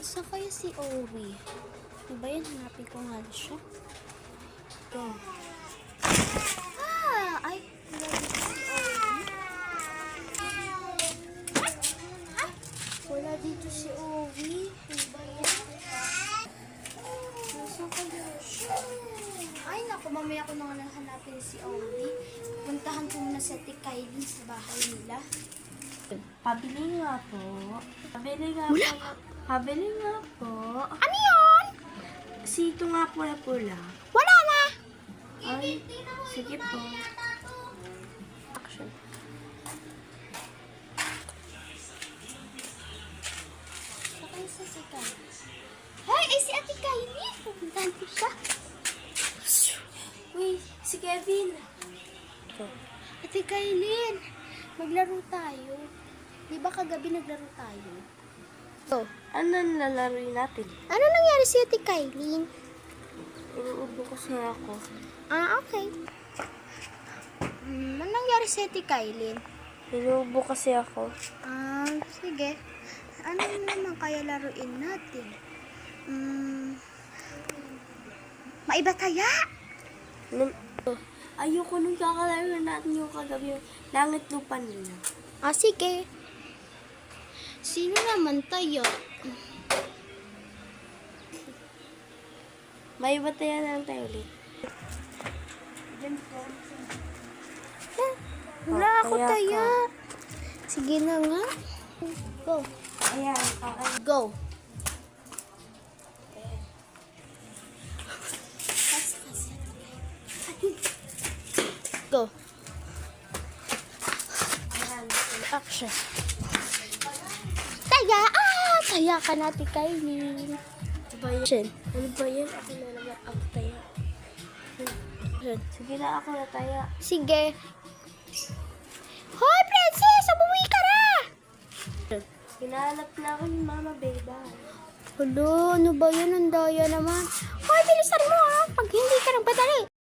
Nasa kaya si Owie? Ano ba yan? Hanapin ko nga siya. Ito. Ay! Wala dito si Owie. Wala dito si Owie. Ano ba yan? Nasa kaya siya? Ay, naku, mamaya ko nang hanapin si Owie. Puntahan ko muna sa Tikaylin sa bahay nila. Pabili nga po. Pabili nga Wala. po. Pabili nga po. Ano yun? Sito nga po na pula. Wala na! Ay, sige po. Action. Sakay sa sikat. Hoy, ay si Ate Kylie! Pupuntahan ko siya. Uy, si Kevin. Ate Kylie, maglaro tayo. Di ba kagabi naglaro tayo? Oh. Ano nalaroin natin? Ano nangyari si Ate Kylie? Inuubo kasi ako. Okay. Ano nangyari si Ate Kylie? Inuubo kasi ako. Sige. Ano naman kaya laruin natin? Maiba kaya? Ayoko nung kakalaro natin yung kagabi yung langit lupa nila. Sige. Sino naman tayo? May batayan na lang tayo ulit. Wala ako Kaya taya. Sige na nga. Go. Ayan, Go. Go. ayan. Action. Taya! Taya ka natin, Kylie. Ano ba yan? Action. Ano ba yan? Ako na naman ako taya. Sige na, ako na taya. Sige. Hoy, princess! Umuwi ka na! Hinahanap na ako ni Mama Beba. Hello, ano ba yan? Ang daya naman. Hoy, bilisan mo ha! Pag hindi ka nagpadali.